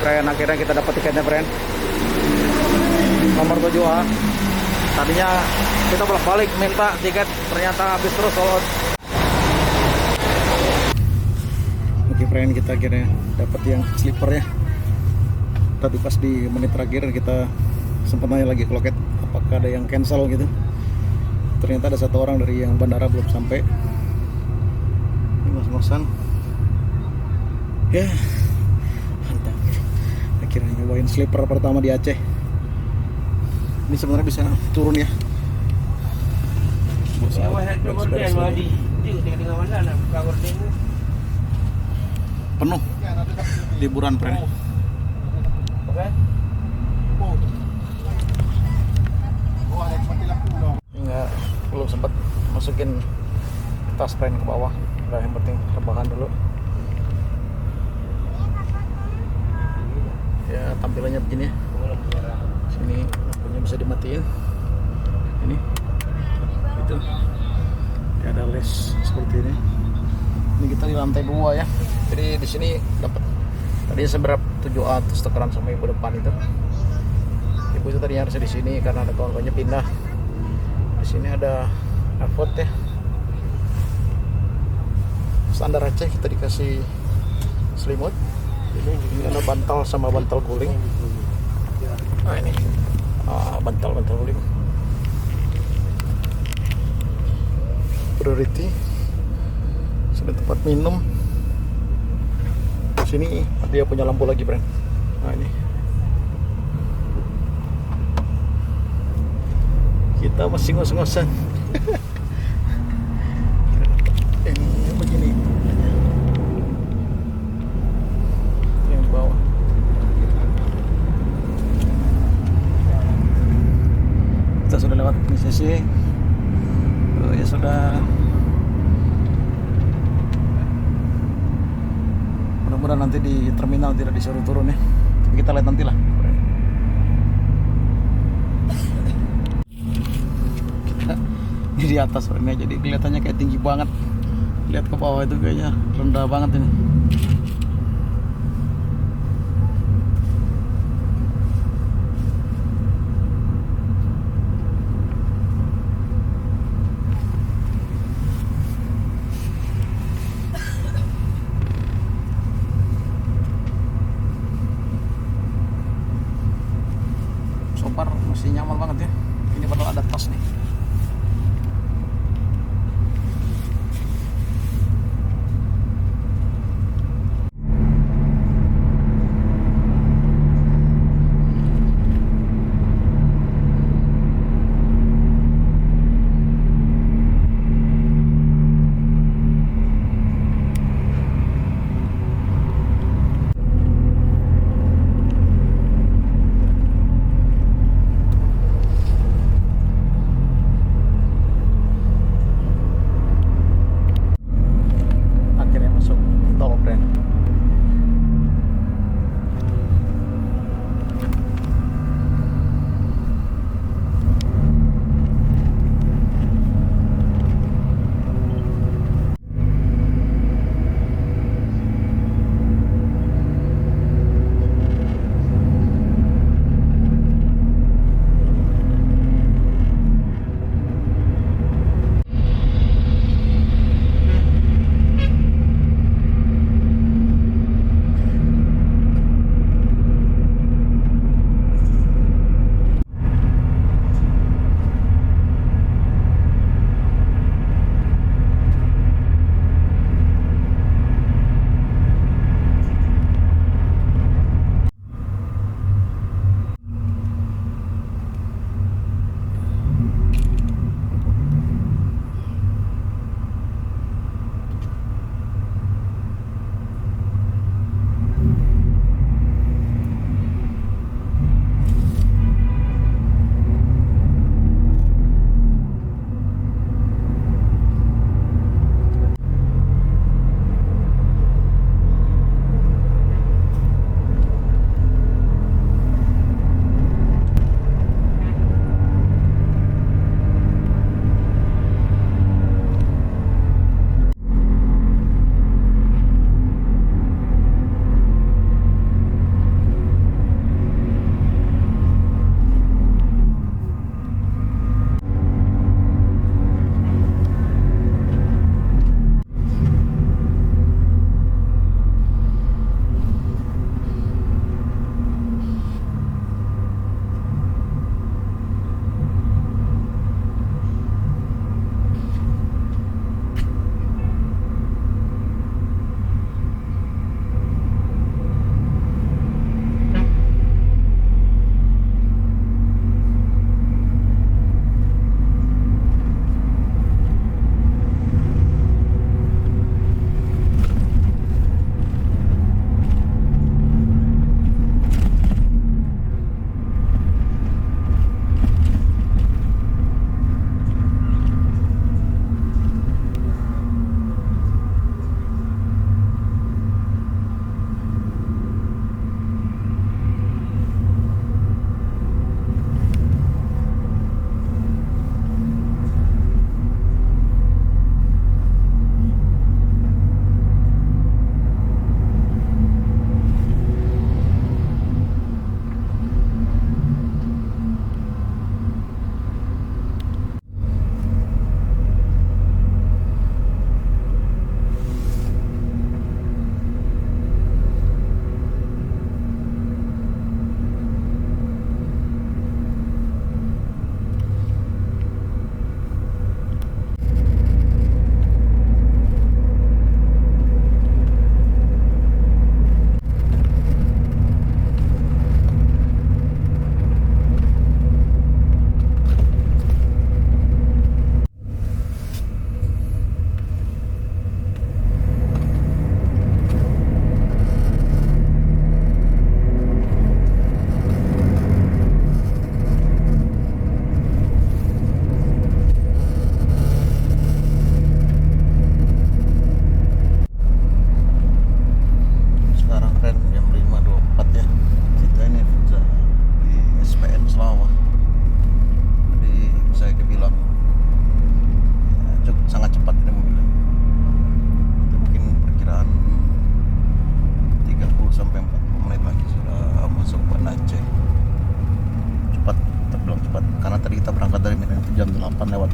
friend, akhirnya kita dapat tiketnya friend, nomor 7A. Tadinya kita bolak-balik minta tiket, ternyata habis terus sold out. Oke friend, kita akhirnya dapat yang sleeper ya. Tadi pas di menit terakhir kita sempat nanya lagi ke loket apakah ada yang cancel gitu. Ternyata ada satu orang dari yang bandara belum sampai. Ini ngos-ngosan. Ya, mantap. Akhirnya nyobain sleeper pertama di Aceh. Ini sebenarnya bisa turun ya. Penuh liburan friend. Enggak, belum sempat masukin tas friend ke bawah. Udah, yang penting rebahan dulu. Ya tampilannya begini ya. Sini lampunya bisa dimatiin. Ini itu ya, ada les seperti ini. Ini kita di lantai 2 ya. Jadi di sini dapat tadinya seberapa 7A terus tukeran sama ibu depan itu. Ibu itu tadinya harusnya di sini karena ada kawan-kawannya pindah. Di sini ada Avot ya. Standar Aceh kita dikasih selimut. Ini ada bantal sama bantal guling. Nah ini bantal guling. Priority. Sudah tempat minum. Sini dia punya lampu lagi, friend. Nah ini. Kita masih ngos-ngosan. Ini begini. Yang di bawah. Kita sudah lewat sesi. Ya sudah. Mudah-mudahan nanti di terminal tidak disuruh turun ya. Tapi kita lihat nanti lah. Ini di atas ini jadi kelihatannya kayak tinggi banget. Lihat ke bawah itu kayaknya rendah banget ini. Sopar masih nyaman banget ya. Ini padahal ada tas nih.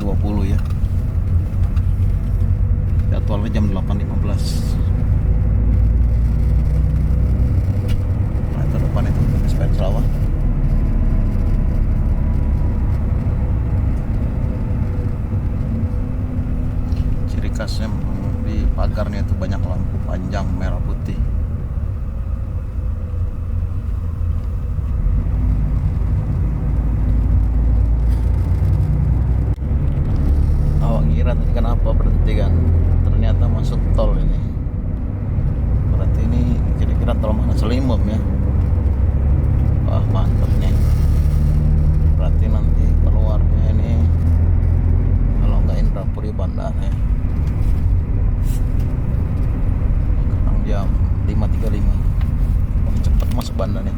14.20 ya. Jadwalnya jam 8.15. Nah, itu depan itu SPN Sarawak. Ciri khasnya di pagarnya itu banyak lampu panjang merah putih. Awak kira tadi kenapa berhenti kan? Ternyata masuk tol ini. Berarti ini kira-kira tol mana? Selimut ya. Wah, mantap nih. Berarti nanti keluarnya ini kalau nggak Indrapuri Bandara ya. Sekarang jam 5.35. Wah, cepet masuk bandara nih.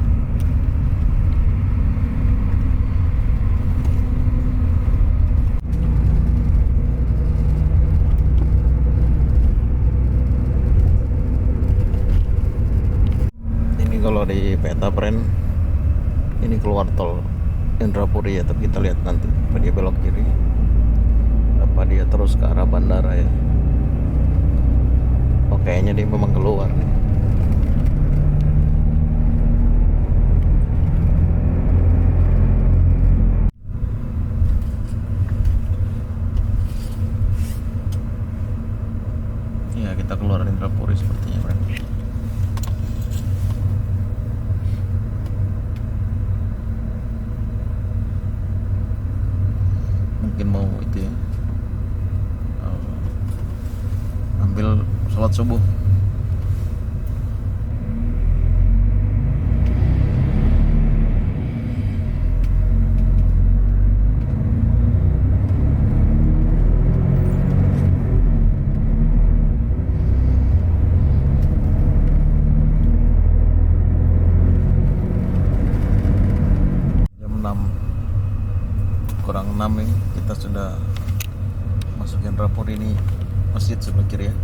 Kalau di peta friend ini keluar tol Indrapuri ya, tapi kita lihat nanti apa dia belok kiri apa dia terus ke arah bandara ya. Oh, kayaknya dia memang keluar nih. Ya, kita keluar Indrapuri sepertinya friend. Mungkin mau itu ya, ambil sholat subuh. Jam 6 kurang 6 nih kita sudah masuk Indrapuri. Ini masjid sebelah kiri ya.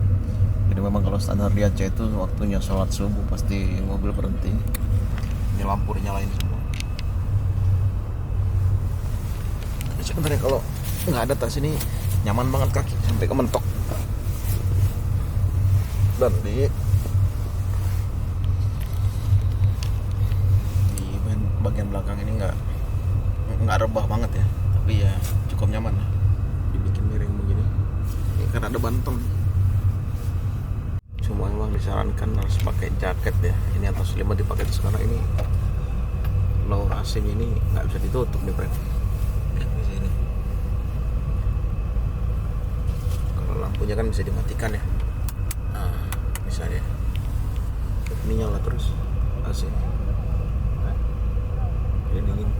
Jadi memang kalau standar di Aceh itu waktunya sholat subuh pasti mobil berhenti. Ini lampu dinyalain semua. Sebenarnya kalau nggak ada tas ini nyaman banget, kaki sampai ke mentok. Dan di bagian belakang ini nggak rebah banget ya, tapi ya cukup nyaman lah. Dibikin miring begini ini kan ada bantung. Cuma memang disarankan harus pakai jaket ya. Ini atas 5 dipakai terus karena ini lower AC ini nggak bisa ditutup nih friend. Di sini kalau lampunya kan bisa dimatikan ya. Nah, bisa ya. Ini nyala terus AC. Ini dingin.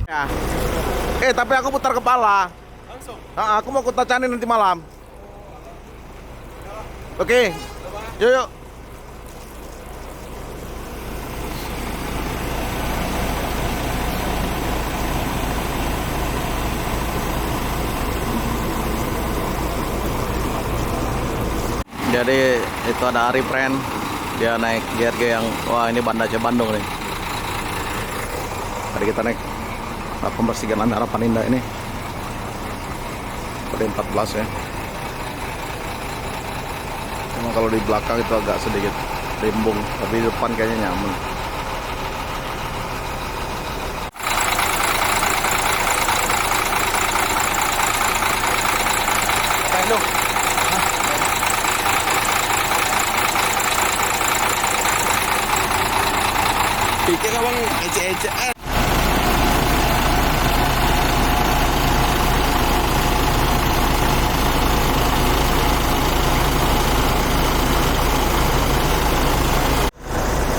Ya. Tapi aku putar kepala. Langsung? Aku mau kutacanin nanti malam. Oke. Yuk. Jadi itu ada Ari friend. Dia naik GRG yang wah ini Banda Aceh Bandung nih. Tadi kita naik pembersihan Harapan Indah ini pada 14 ya. Cuma kalau di belakang itu agak sedikit rimbung, tapi di depan kayaknya nyaman. Pikir abang ecek-ecek.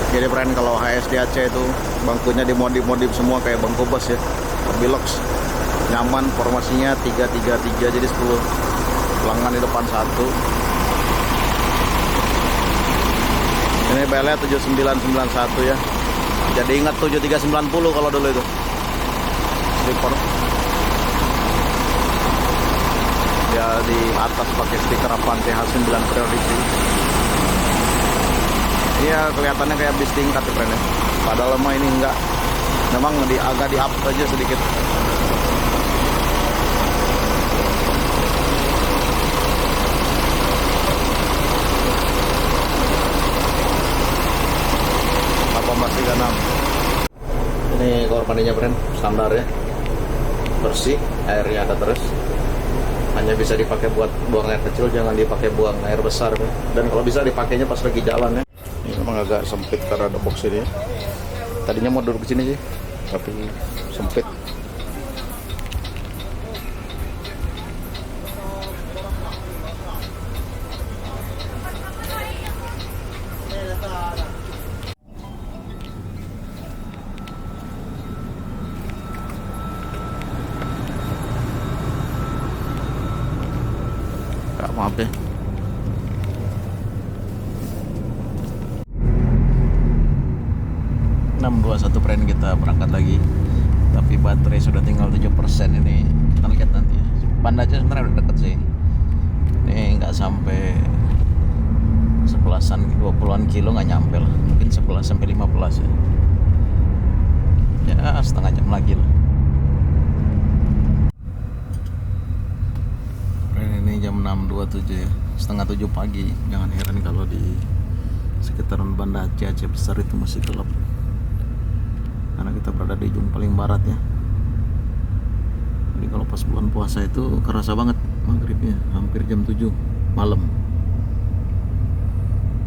Jadi friend, kalau HSD Aceh itu bangkunya dimodif-modif semua kayak bangku bus ya, Bilox, nyaman, formasinya 3-3-3, jadi 10 pelanggan di depan satu. Ini belnya 7991 ya. Jadi ingat 7390 kalau dulu itu. Slipper. Ya di atas pakai stiker Avante H9 Priority. Iya kelihatannya kayak bis tingkat ya friend ya. Padahal mah ini enggak. Memang agak di up aja sedikit. Ini kamar mandinya friend, standar ya, bersih, airnya ada terus. Hanya bisa dipakai buat buang air kecil, jangan dipakai buang air besar. Dan kalau bisa dipakainya pas lagi jalan ya. Ini memang agak sempit karena ada box ini ya. Tadinya mau duduk ke sini sih, tapi sempit. Maaf ya. Satu friend, kita berangkat lagi. Tapi baterai sudah tinggal 7%. Ini kita lihat nanti ya. Banda aja sebenarnya udah deket sih. Ini nggak sampai 11-an, 20-an kilo nggak nyampe lah. Mungkin 11 sampai 15 ya. Ya setengah jam lagi lah. Ini jam 6.27 ya, setengah 7 pagi. Jangan heran kalau di sekitaran Banda Aceh besar itu masih gelap, karena kita berada di ujung paling barat ya. Jadi kalau pas bulan puasa itu kerasa banget maghribnya, hampir jam 7 malam.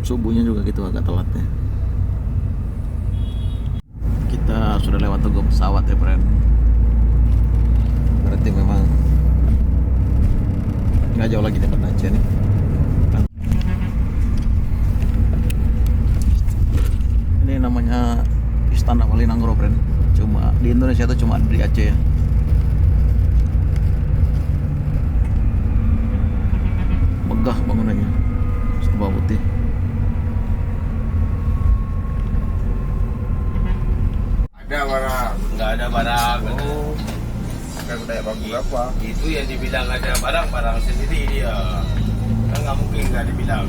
Subuhnya juga gitu agak telat ya. Kita sudah lewat Tugu Pesawat ya friend. Berarti memang nggak jauh lagi tempat Aceh nih. Ini namanya Istana Wali Nanggro friend. Cuma di Indonesia itu cuma di Aceh ya. Megah bangunannya, serba putih. Ada barang, nggak ada barang. Oh. Kan kayak bagus apa? Itu yang dibilang ada barang sendiri dia. Kan nggak mungkin nggak dibilang.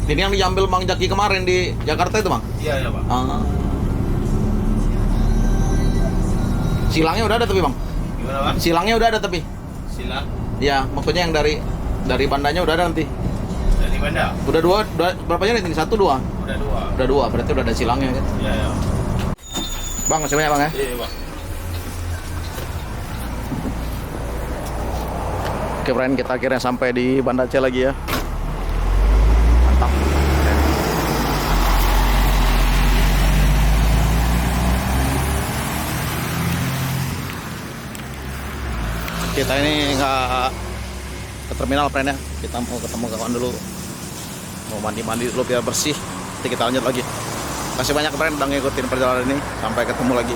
Ini yang diambil Bang Jaki kemarin di Jakarta itu Bang? Iya Bang. Silangnya udah ada tapi Bang? Gimana Bang? Silangnya udah ada tapi? Silang? Ya, maksudnya yang dari bandanya udah ada nanti. Dari banda? Udah berapa unit ini? 1, 2? Udah 2, berarti udah ada silangnya kan? Iya. Bang, masih banyak Bang ya? Iya Bang. Oke friend, kita akhirnya sampai di Banda Aceh lagi ya. Mantap. Kita ini nggak ke terminal friend ya. Kita mau ketemu kawan dulu. Mau mandi-mandi dulu biar bersih. Nanti kita lanjut lagi. Kasih banyak friend udah ngikutin perjalanan ini. Sampai ketemu lagi.